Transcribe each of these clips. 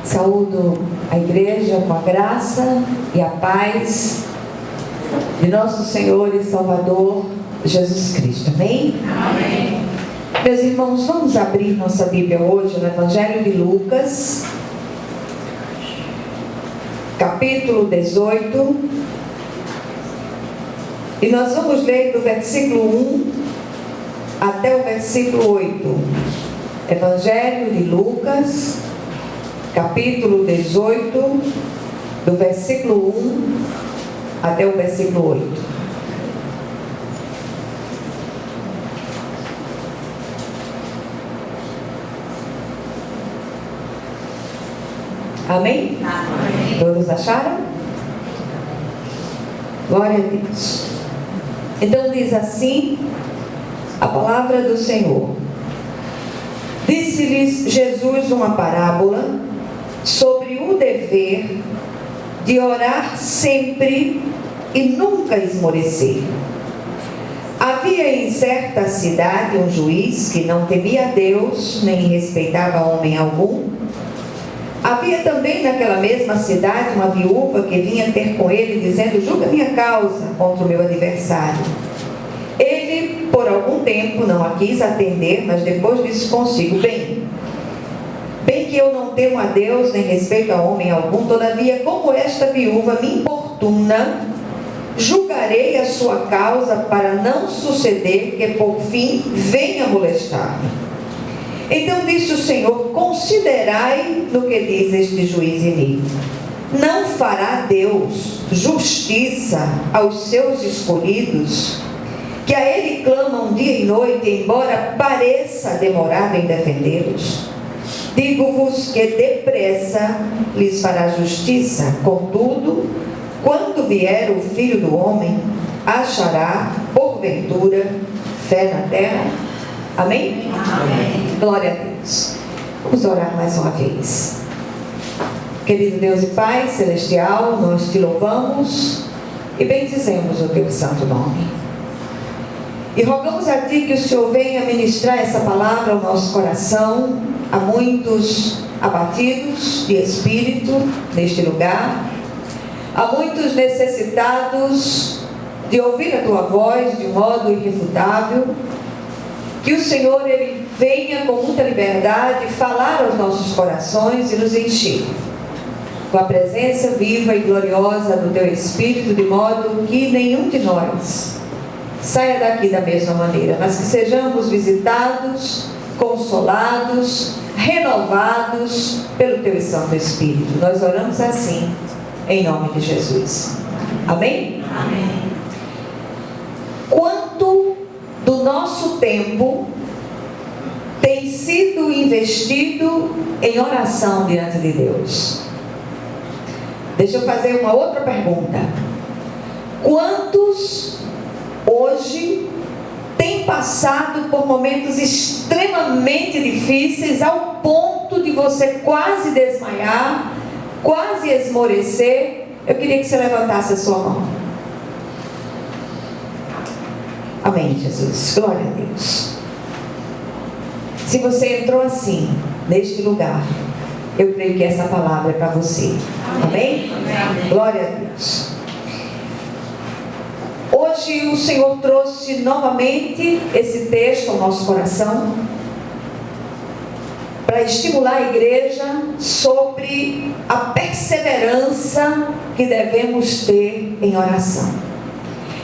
Saúdo a igreja com a graça e a paz de nosso Senhor e Salvador Jesus Cristo. Amém? Amém. Meus irmãos, vamos abrir nossa Bíblia hoje no Evangelho de Lucas, capítulo 18, e nós vamos ler do versículo 1 até o versículo 8. Evangelho de Lucas, capítulo 18, do versículo 1 até o versículo 8. Amém? Amém. Todos acharam? Glória a Deus. Então diz assim a palavra do Senhor: Disse-lhes Jesus uma parábola sobre o dever de orar sempre e nunca esmorecer. Havia em certa cidade um juiz que não temia a Deus, nem respeitava homem algum. Havia também naquela mesma cidade uma viúva que vinha ter com ele, dizendo: julga minha causa contra o meu adversário. Ele, por algum tempo, não a quis atender, mas depois disse consigo: bem que eu não temo a Deus, nem respeito a homem algum, todavia, como esta viúva me importuna, julgarei a sua causa, para não suceder que por fim venha molestar-me. Então disse o Senhor: considerai no que diz este juiz iníquo. Não fará Deus justiça aos seus escolhidos, que a Ele clamam dia e noite, embora pareça demorado em defendê-los? Digo-vos que depressa lhes fará justiça. Contudo, quando vier o Filho do Homem, achará, porventura, fé na terra? Amém? Amém. Glória a Deus. Vamos orar mais uma vez. Querido Deus e Pai Celestial, nós te louvamos e bendizemos o teu santo nome. E rogamos a Ti que o Senhor venha ministrar essa palavra ao nosso coração. Há muitos abatidos de espírito neste lugar. Há muitos necessitados de ouvir a Tua voz de modo irrefutável. Que o Senhor, Ele venha com muita liberdade falar aos nossos corações e nos encher com a presença viva e gloriosa do Teu Espírito, de modo que nenhum de nós saia daqui da mesma maneira, mas que sejamos visitados, consolados, renovados pelo Teu Santo Espírito. Nós oramos assim, em nome de Jesus. Amém? Amém. Quanto do nosso tempo tem sido investido em oração diante de Deus? Deixa eu fazer uma outra pergunta. Quantos hoje têm passado por momentos extremamente difíceis, ao ponto de você quase desmaiar, quase esmorecer? Eu queria que você levantasse a sua mão. Amém, Jesus. Glória a Deus. Se você entrou assim, neste lugar, eu creio que essa palavra é para você. Amém? Amém. Glória a Deus. Hoje o Senhor trouxe novamente esse texto ao nosso coração, para estimular a igreja sobre a perseverança que devemos ter em oração.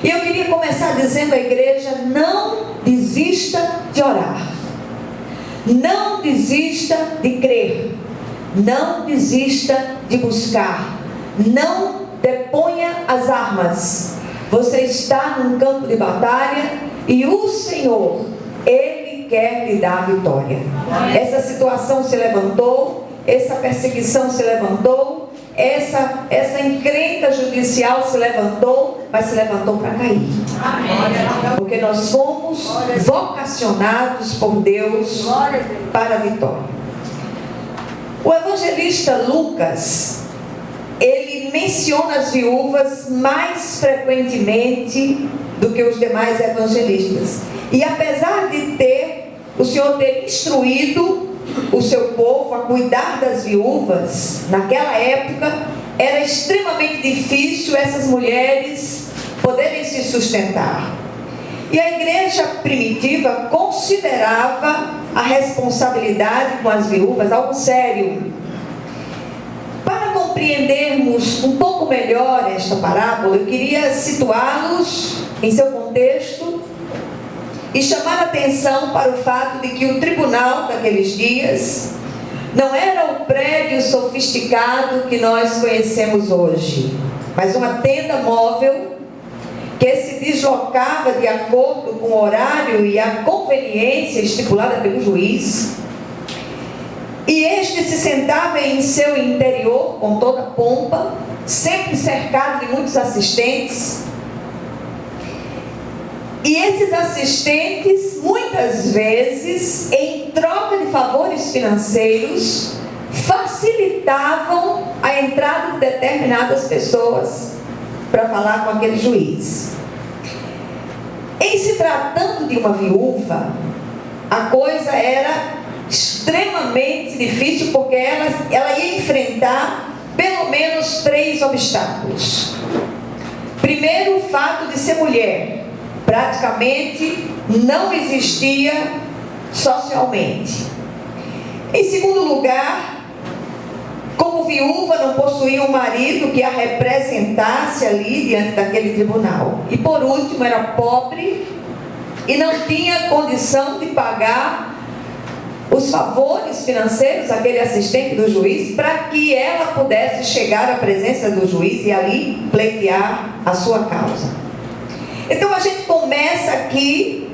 E eu queria começar dizendo à igreja: não desista de orar, não desista de crer, não desista de buscar, não deponha as armas. Você está num campo de batalha e o Senhor, Ele quer lhe dar a vitória. Essa situação se levantou, essa perseguição se levantou, essa encrenca judicial se levantou, mas se levantou para cair. Amém. Porque nós fomos vocacionados por Deus para a vitória. O evangelista Lucas, ele menciona as viúvas mais frequentemente do que os demais evangelistas. E apesar de o Senhor ter instruído o seu povo a cuidar das viúvas, naquela época era extremamente difícil essas mulheres poderem se sustentar. E a igreja primitiva considerava a responsabilidade com as viúvas algo sério. Para compreendermos um pouco melhor esta parábola, eu queria situá-los em seu contexto e chamar a atenção para o fato de que o tribunal daqueles dias não era o prédio sofisticado que nós conhecemos hoje, mas uma tenda móvel que se deslocava de acordo com o horário e a conveniência estipulada pelo juiz. E este se sentava em seu interior com toda a pompa, sempre cercado de muitos assistentes. E esses assistentes, muitas vezes, em troca de favores financeiros, facilitavam a entrada de determinadas pessoas para falar com aquele juiz. Em se tratando de uma viúva, a coisa era extremamente difícil, porque ela ia enfrentar pelo menos 3 obstáculos. Primeiro, o fato de ser mulher. Praticamente não existia socialmente. Em segundo lugar, como viúva, não possuía um marido que a representasse ali diante daquele tribunal. E por último, era pobre e não tinha condição de pagar os favores financeiros àquele assistente do juiz, para que ela pudesse chegar à presença do juiz e ali pleitear a sua causa. Então a gente começa aqui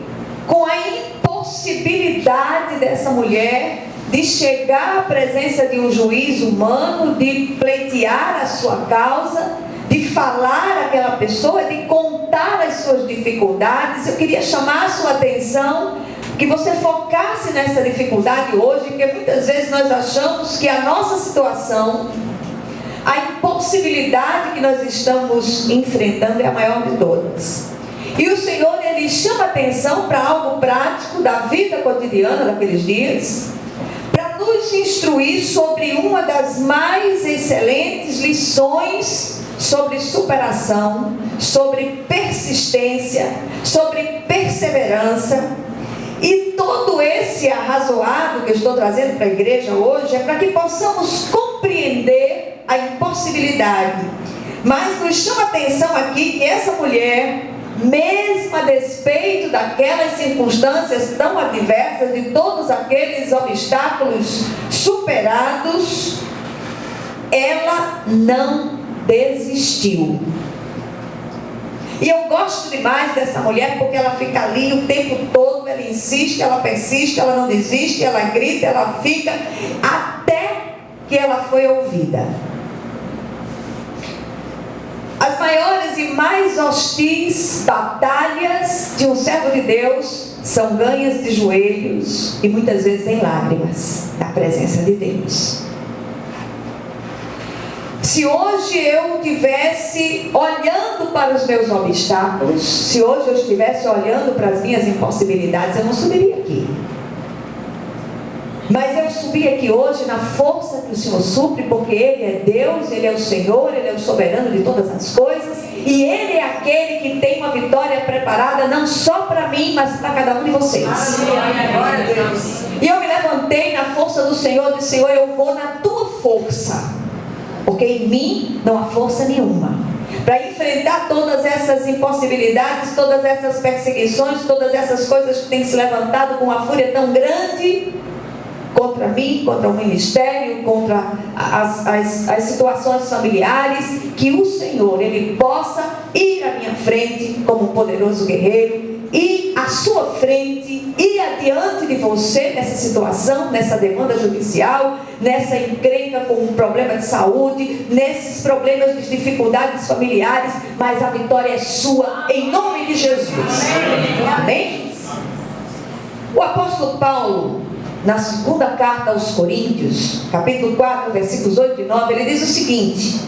com a impossibilidade dessa mulher de chegar à presença de um juiz humano, de pleitear a sua causa, de falar àquela pessoa, de contar as suas dificuldades. Eu queria chamar a sua atenção, que você focasse nessa dificuldade hoje, porque muitas vezes nós achamos que a nossa situação, a impossibilidade que nós estamos enfrentando é a maior de todas. E o Senhor, Ele chama atenção para algo prático da vida cotidiana daqueles dias, para nos instruir sobre uma das mais excelentes lições sobre superação, sobre persistência, sobre perseverança. E todo esse arrazoado que eu estou trazendo para a igreja hoje é para que possamos compreender a impossibilidade. Mas nos chama atenção aqui que essa mulher, mesmo a despeito daquelas circunstâncias tão adversas, de todos aqueles obstáculos superados, ela não desistiu. E eu gosto demais dessa mulher, porque ela fica ali o tempo todo, ela insiste, ela persiste, ela não desiste, ela grita, ela fica, até que ela foi ouvida. As maiores e mais hostis batalhas de um servo de Deus são ganhas de joelhos e muitas vezes em lágrimas, na presença de Deus. Se hoje eu estivesse olhando para os meus obstáculos, se hoje eu estivesse olhando para as minhas impossibilidades, eu não subiria aqui. Mas eu subi aqui hoje na força que o Senhor supre, porque Ele é Deus, Ele é o Senhor, Ele é o soberano de todas as coisas, e Ele é aquele que tem uma vitória preparada não só para mim, mas para cada um de vocês. E eu me levantei na força do Senhor, disse: Senhor, eu vou na Tua força, porque em mim não há força nenhuma para enfrentar todas essas impossibilidades, todas essas perseguições, todas essas coisas que têm se levantado com uma fúria tão grande contra mim, contra o ministério, contra as situações familiares. Que o Senhor, Ele possa ir à minha frente como um poderoso guerreiro, ir à sua frente, ir adiante de você nessa situação, nessa demanda judicial, nessa encrenca com um problema de saúde, nesses problemas de dificuldades familiares, mas a vitória é sua, em nome de Jesus. Amém? O apóstolo Paulo, na segunda carta aos Coríntios, capítulo 4, versículos 8 e 9, ele diz o seguinte: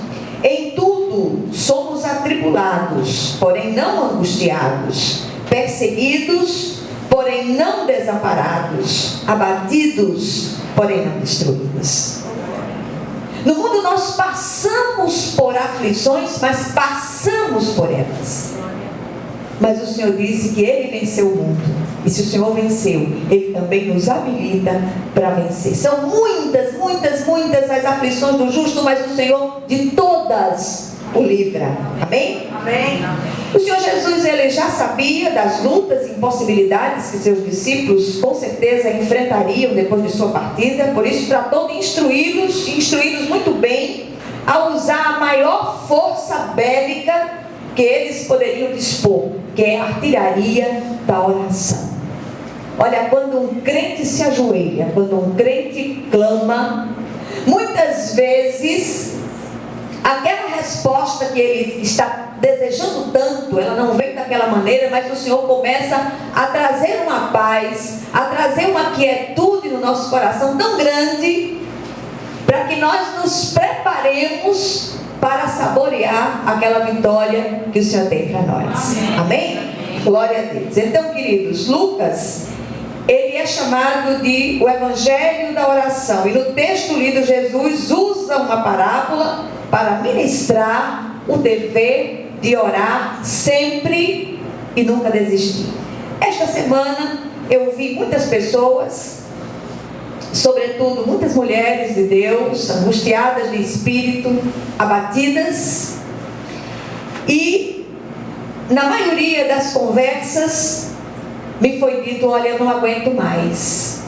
em tudo somos atribulados, porém não angustiados, perseguidos, porém não desamparados, abatidos, porém não destruídos. No mundo nós passamos por aflições, mas passamos por elas. Mas o Senhor disse que Ele venceu o mundo. E se o Senhor venceu, Ele também nos habilita para vencer. São muitas, muitas, muitas as aflições do justo, mas o Senhor de todas o livra. Amém? Amém. O Senhor Jesus, Ele já sabia das lutas e impossibilidades que seus discípulos com certeza enfrentariam depois de sua partida. Por isso tratou de instruí-los muito bem a usar a maior força bélica que eles poderiam dispor, que é a artilharia da oração. Olha, quando um crente se ajoelha, quando um crente clama, muitas vezes aquela resposta que ele está desejando tanto, ela não vem daquela maneira, mas o Senhor começa a trazer uma paz, a trazer uma quietude no nosso coração tão grande, para que nós nos preparemos para saborear aquela vitória que o Senhor tem para nós. Amém? Glória a Deus. Então, queridos, Lucas, ele é chamado de o Evangelho da Oração. E no texto lido, Jesus usa uma parábola para ministrar o dever de orar sempre e nunca desistir. Esta semana eu vi muitas pessoas, sobretudo muitas mulheres de Deus, angustiadas de espírito, abatidas, e na maioria das conversas me foi dito: olha, eu não aguento mais,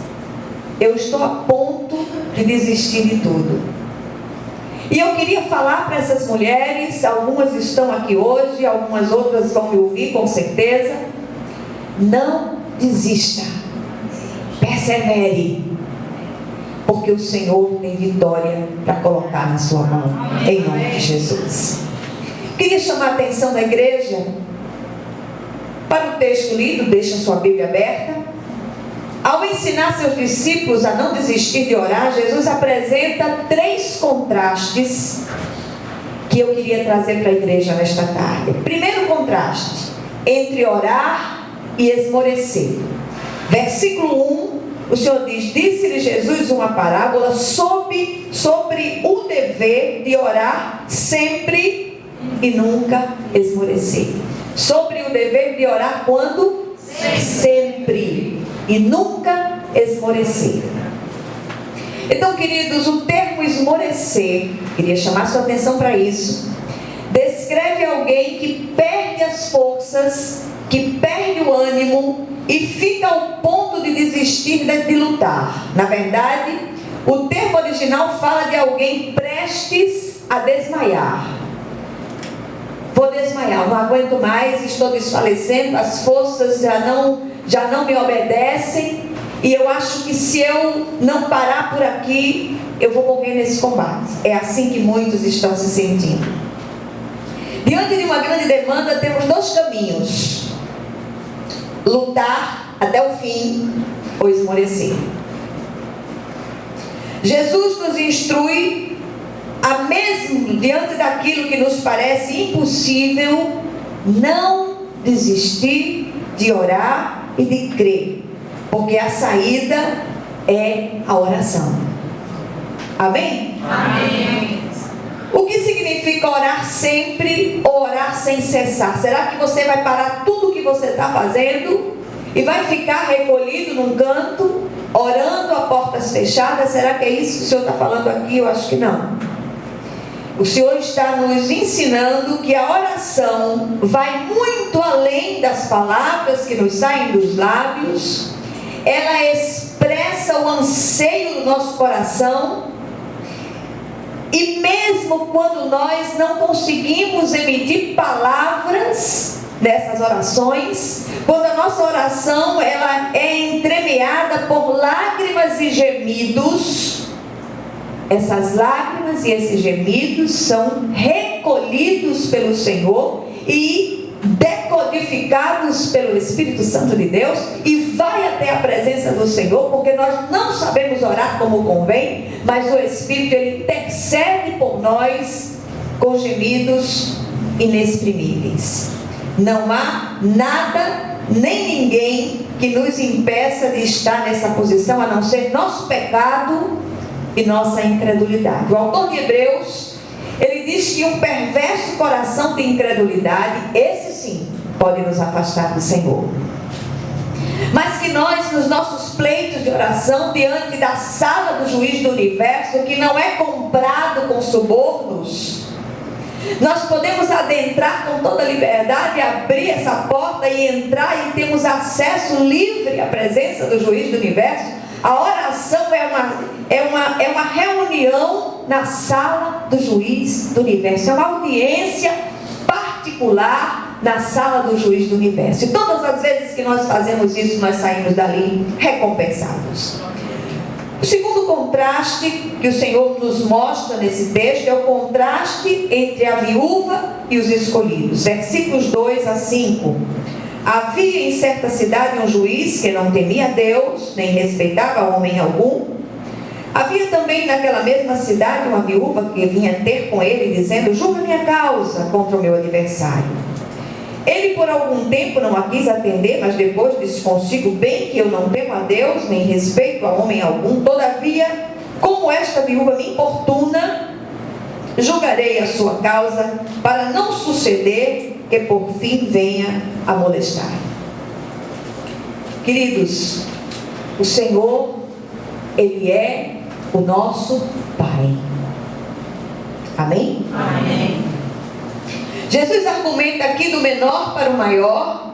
eu estou a ponto de desistir de tudo. E eu queria falar para essas mulheres, algumas estão aqui hoje, algumas outras vão me ouvir com certeza: não desista, persevere, porque o Senhor tem vitória para colocar na sua mão, em nome de Jesus. Queria chamar a atenção da igreja para o texto lido, deixa sua Bíblia aberta. Ao ensinar seus discípulos a não desistir de orar, Jesus apresenta 3 contrastes que eu queria trazer para a igreja nesta tarde. Primeiro contraste, entre orar e esmorecer. Versículo 1, o Senhor diz: disse-lhe Jesus uma parábola sobre o dever de orar sempre e nunca esmorecer. Sobre o dever de orar quando? Sempre. E nunca esmorecer. Então, queridos, o termo esmorecer, queria chamar sua atenção para isso, descreve alguém que perde as forças, que perde o ânimo e fica ao ponto de desistir de lutar. Na verdade, o termo original fala de alguém prestes a desmaiar. Vou desmaiar, não aguento mais, estou desfalecendo, as forças já não me obedecem, e eu acho que se eu não parar por aqui, eu vou morrer nesse combate. É assim que muitos estão se sentindo. Diante de uma grande demanda, temos 2 caminhos: lutar até o fim ou esmorecer. Jesus nos instrui a mesmo diante daquilo que nos parece impossível, não desistir de orar e de crer, porque a saída é a oração. Amém? Amém. O que significa orar sempre ou orar sem cessar? Será que você vai parar tudo o que você está fazendo e vai ficar recolhido num canto, orando a portas fechadas? Será que é isso que o Senhor está falando aqui? Eu acho que não. O Senhor está nos ensinando que a oração vai muito além das palavras que nos saem dos lábios. Ela expressa o anseio do nosso coração. E mesmo quando nós não conseguimos emitir palavras nessas orações, quando a nossa oração ela é entremeada por lágrimas e gemidos, essas lágrimas e esses gemidos são recolhidos pelo Senhor e decodificados pelo Espírito Santo de Deus, e vai até a presença do Senhor, porque nós não sabemos orar como convém, mas o Espírito ele intercede por nós com gemidos inexprimíveis. Não há nada nem ninguém que nos impeça de estar nessa posição, a não ser nosso pecado e nossa incredulidade. O autor de Hebreus, ele diz que um perverso coração de incredulidade, esse sim, pode nos afastar do Senhor. Mas que nós, nos nossos pleitos de oração, diante da sala do juiz do universo, que não é comprado com subornos, nós podemos adentrar com toda liberdade, abrir essa porta e entrar, e temos acesso livre à presença do juiz do universo. A oração é uma reunião na sala do juiz do universo, é uma audiência particular na sala do juiz do universo. E todas as vezes que nós fazemos isso, nós saímos dali recompensados. O segundo contraste que o Senhor nos mostra nesse texto é o contraste entre a viúva e os escolhidos. Versículos 2 a 5. Havia em certa cidade um juiz que não temia Deus, nem respeitava homem algum. Havia também naquela mesma cidade uma viúva que vinha ter com ele, dizendo: julga minha causa contra o meu adversário. Ele por algum tempo não a quis atender, mas depois disse consigo: bem que eu não temo a Deus, nem respeito a homem algum, todavia, como esta viúva me importuna, julgarei a sua causa, para não suceder que por fim venha a molestar. Queridos, o Senhor, Ele é o nosso Pai. Amém? Amém. Jesus argumenta aqui do menor para o maior,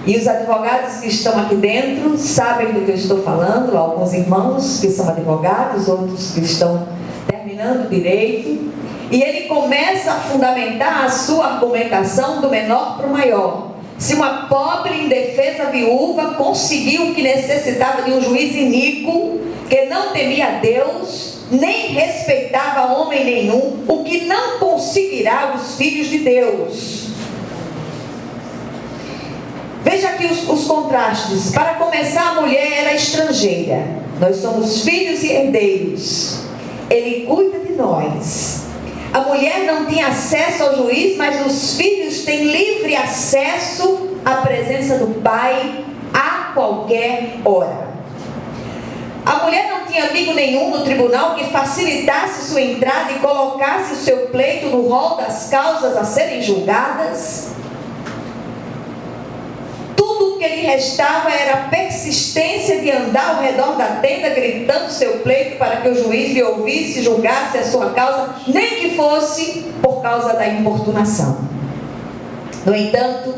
e os advogados que estão aqui dentro sabem do que eu estou falando. Alguns irmãos que são advogados, outros que estão terminando direito, e ele começa a fundamentar a sua argumentação do menor para o maior. Se uma pobre e indefesa viúva conseguiu o que necessitava de um juiz iníquo, que não temia a Deus, nem respeitava homem nenhum, o que não conseguirá os filhos de Deus? Veja aqui os contrastes. Para começar, a mulher era estrangeira. Nós somos filhos e herdeiros. Ele cuida de nós. A mulher não tinha acesso ao juiz, mas os filhos têm livre acesso à presença do Pai a qualquer hora. A mulher não tinha amigo nenhum no tribunal que facilitasse sua entrada e colocasse o seu pleito no rol das causas a serem julgadas. Tudo o que lhe restava era a persistência de andar ao redor da tenda, gritando seu pleito para que o juiz lhe ouvisse e julgasse a sua causa, nem que fosse por causa da importunação. No entanto,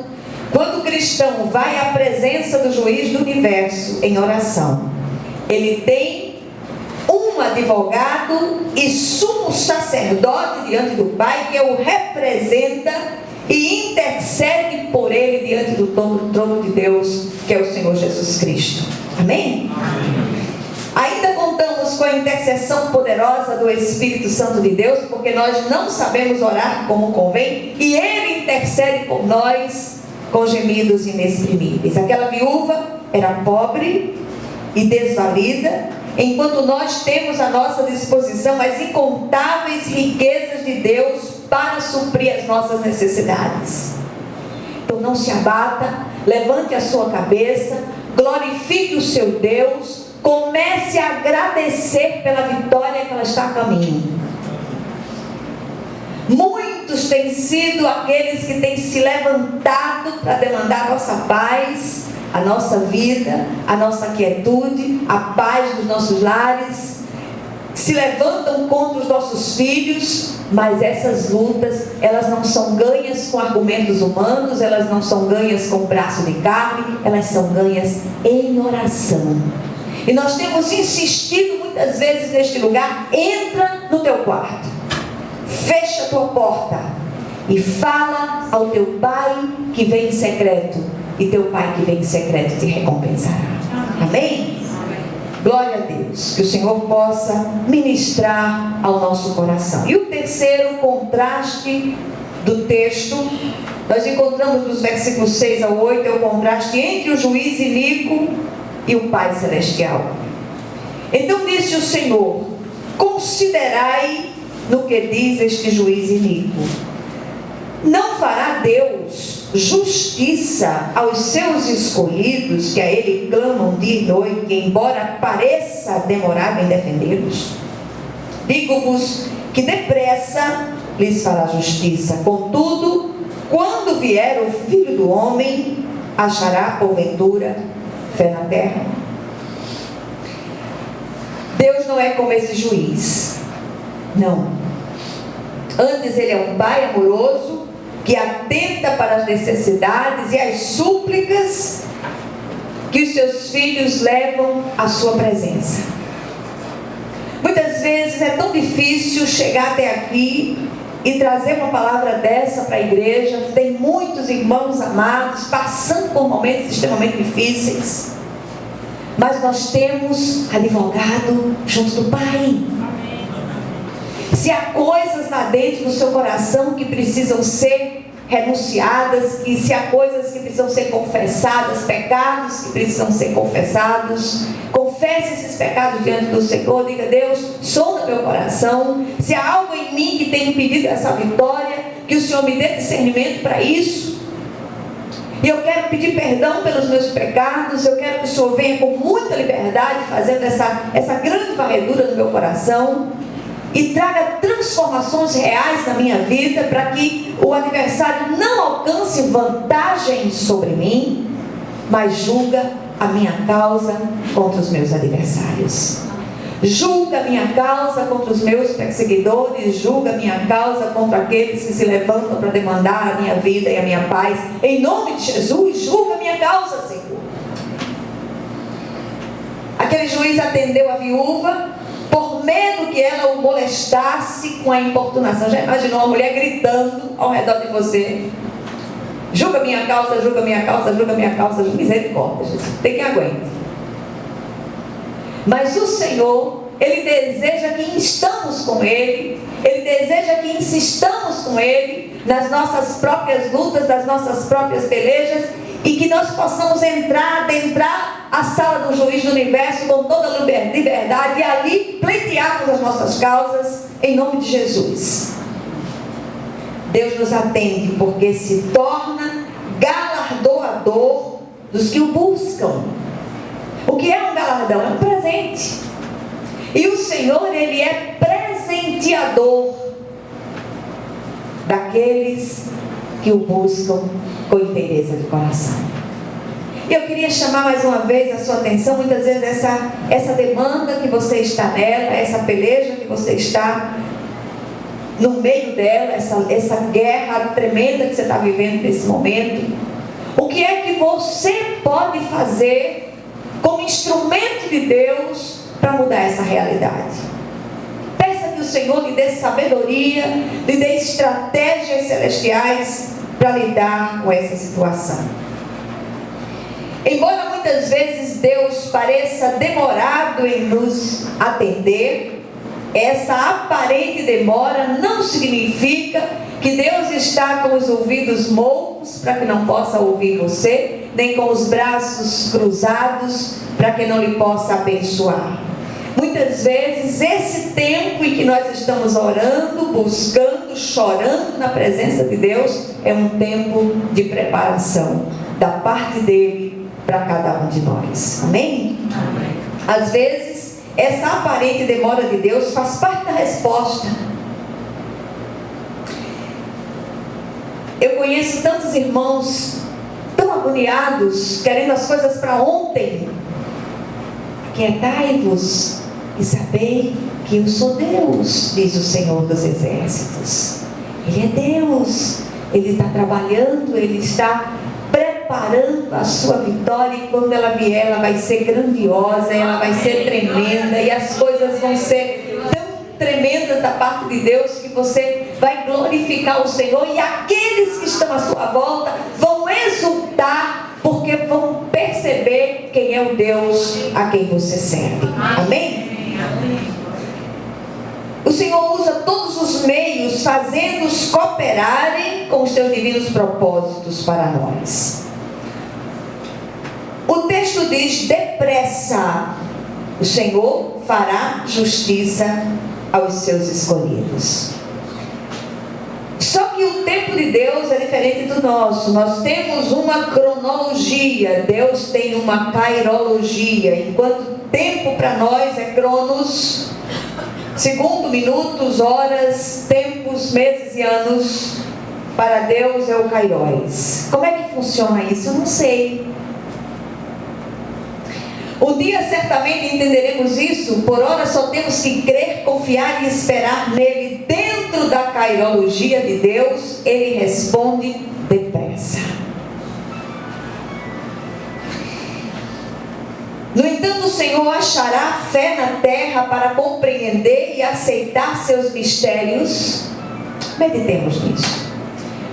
quando o cristão vai à presença do juiz do universo em oração, ele tem um advogado e sumo sacerdote diante do Pai, que o representa e intercede por ele diante do trono de Deus, que é o Senhor Jesus Cristo. Amém? Amém. Ainda contamos com a intercessão poderosa do Espírito Santo de Deus, porque nós não sabemos orar como convém, e Ele intercede por nós com gemidos inexprimíveis. Aquela viúva era pobre e desvalida, enquanto nós temos à nossa disposição as incontáveis riquezas de Deus para suprir as nossas necessidades. Então não se abata, levante a sua cabeça, glorifique o seu Deus, comece a agradecer pela vitória que ela está a caminho. Muitos têm sido aqueles que têm se levantado para demandar a nossa paz, a nossa vida, a nossa quietude, a paz dos nossos lares, se levantam contra os nossos filhos, mas essas lutas, elas não são ganhas com argumentos humanos, elas não são ganhas com braço de carne, elas são ganhas em oração. E nós temos insistido muitas vezes neste lugar: entra no teu quarto, fecha a tua porta e fala ao teu Pai que vem em secreto, e teu Pai que vem em secreto te recompensará. Amém? Glória a Deus, que o Senhor possa ministrar ao nosso coração. E o terceiro contraste do texto, nós encontramos nos versículos 6 ao 8, é o contraste entre o juiz iníquo e o Pai Celestial. Então disse o Senhor: considerai no que diz este juiz iníquo. Não fará Deus justiça aos seus escolhidos, que a ele clamam dia e noite, que embora pareça demorado em defendê-los, digo-vos que depressa lhes fará justiça. Contudo, quando vier o Filho do Homem, achará porventura fé na terra? Deus não é como esse juiz, não. Antes ele é um pai amoroso, que atenta para as necessidades e as súplicas que os seus filhos levam à sua presença. Muitas vezes é tão difícil chegar até aqui e trazer uma palavra dessa para a igreja. Tem muitos irmãos amados passando por momentos extremamente difíceis, mas nós temos advogado junto do Pai. Se há coisas lá dentro do seu coração que precisam ser renunciadas, e se há coisas que precisam ser confessadas, pecados que precisam ser confessados, confesse esses pecados diante do Senhor. Diga: Deus, sonda meu coração. Se há algo em mim que tem impedido essa vitória, que o Senhor me dê discernimento para isso. E eu quero pedir perdão pelos meus pecados. Eu quero que o Senhor venha com muita liberdade, fazendo essa grande varredura no meu coração, e traga transformações reais na minha vida, para que o adversário não alcance vantagem sobre mim, mas julga a minha causa contra os meus adversários. Julga a minha causa contra os meus perseguidores, julga a minha causa contra aqueles que se levantam para demandar a minha vida e a minha paz. Em nome de Jesus, julga a minha causa, Senhor. Aquele juiz atendeu a viúva, por medo que ela o molestasse com a importunação. Já imaginou uma mulher gritando ao redor de você: julga minha causa, julga minha causa, julga minha causa. Misericórdia, Jesus, tem que aguentar. Mas o Senhor, Ele deseja que instamos com Ele, Ele deseja que insistamos com Ele nas nossas próprias lutas, nas nossas próprias pelejas, e que nós possamos adentrar a sala do juiz do universo com toda a liberdade, e ali pleitearmos as nossas causas em nome de Jesus. Deus nos atende porque se torna galardoador dos que o buscam. O que é um galardão? É um presente. E o Senhor, Ele é presenteador daqueles que o buscam com inteireza de coração. E eu queria chamar mais uma vez a sua atenção. Muitas vezes essa demanda que você está nela, essa peleja que você está no meio dela, essa guerra tremenda que você está vivendo nesse momento, o que é que você pode fazer como instrumento de Deus para mudar essa realidade? Peça que o Senhor lhe dê sabedoria, lhe dê estratégias celestiais para lidar com essa situação. Embora muitas vezes Deus pareça demorado em nos atender, essa aparente demora não significa que Deus está com os ouvidos moucos para que não possa ouvir você, nem com os braços cruzados para que não lhe possa abençoar. Muitas vezes esse tempo em que nós estamos orando, buscando, chorando na presença de Deus, é um tempo de preparação da parte dele para cada um de nós. Amém? Amém. Às vezes essa aparente demora de Deus faz parte da resposta. Eu conheço tantos irmãos tão agoniados, querendo as coisas para ontem. Aquietai-vos e sabei que eu sou Deus, diz o Senhor dos Exércitos. Ele é Deus, Ele está trabalhando, Ele está preparando a sua vitória, e quando ela vier, ela vai ser grandiosa, ela vai ser tremenda, e as coisas vão ser tão tremendas da parte de Deus, que você vai glorificar o Senhor, e aqueles que estão à sua volta vão exultar, porque vão perceber quem é o Deus a quem você serve. Amém? O Senhor usa todos os meios, fazendo-os cooperarem com os seus divinos propósitos para nós. O texto diz: depressa, o Senhor fará justiça aos seus escolhidos. Só que o tempo tempo de Deus é diferente do nosso. Nós temos uma cronologia, Deus tem uma kairologia. Enquanto tempo para nós é cronos, segundo, minutos, horas, tempos, meses e anos, para Deus é o kairos. Como é que funciona isso? Eu não sei. Um dia certamente entenderemos isso. Por ora só temos que crer, confiar e esperar nele. Dentro da kairologia de Deus, ele responde depressa. No entanto, o Senhor achará fé na terra para compreender e aceitar seus mistérios. Meditemos nisso.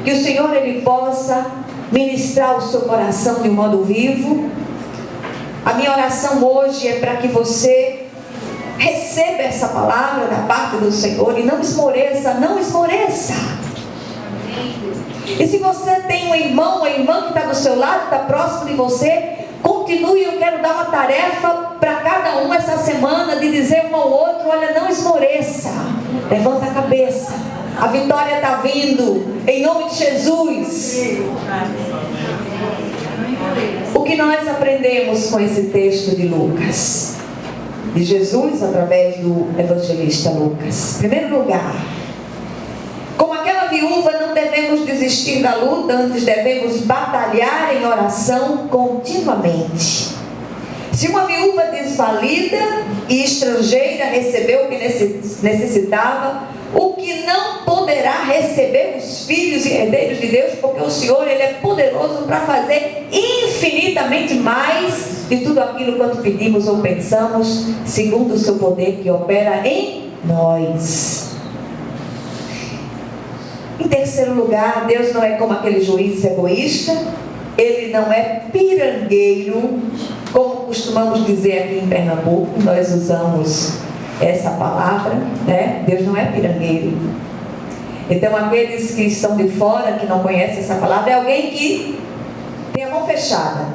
Que o Senhor ele possa ministrar o seu coração de um modo vivo. A minha oração hoje é para que você receba essa palavra da parte do Senhor e não esmoreça, não esmoreça. E se você tem um irmão, uma irmã que está do seu lado, está próximo de você, continue. Eu quero dar uma tarefa para cada um essa semana de dizer um ao outro: olha, não esmoreça, levanta a cabeça, a vitória está vindo, em nome de Jesus. O que nós aprendemos com esse texto de Lucas, de Jesus através do evangelista Lucas? Em primeiro lugar, como aquela viúva, não devemos desistir da luta, antes devemos batalhar em oração continuamente. Se uma viúva desvalida e estrangeira recebeu o que necessitava, o que não poderá receber os filhos e herdeiros de Deus? Porque o Senhor ele é poderoso para fazer infinitamente mais de tudo aquilo quanto pedimos ou pensamos, segundo o seu poder que opera em nós. Em terceiro lugar, Deus não é como aquele juiz egoísta. Ele não é pirangueiro, como costumamos dizer aqui em Pernambuco. Nós usamos essa palavra, né? Deus não é pirangueiro. Então aqueles que estão de fora, que não conhecem essa palavra, é alguém que tem a mão fechada,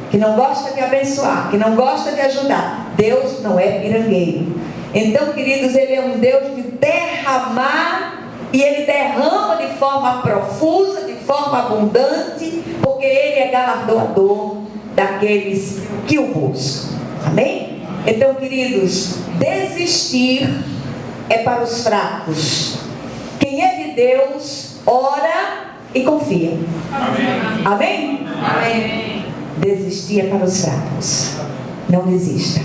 que não gosta de abençoar, que não gosta de ajudar. Deus não é pirangueiro. Então, queridos, ele é um Deus de derramar, e ele derrama de forma profusa, de forma abundante, porque ele é galardoador daqueles que o buscam. Amém? Então, queridos, desistir é para os fracos. Quem é de Deus, ora e confia. Amém? Amém? Amém. Desistir é para os fracos. Não desista.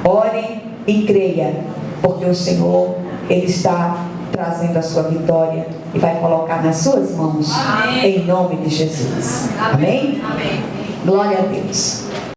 Ore e creia, porque o Senhor, ele está trazendo a sua vitória e vai colocar nas suas mãos. Amém. Em nome de Jesus. Amém? Amém. Glória a Deus.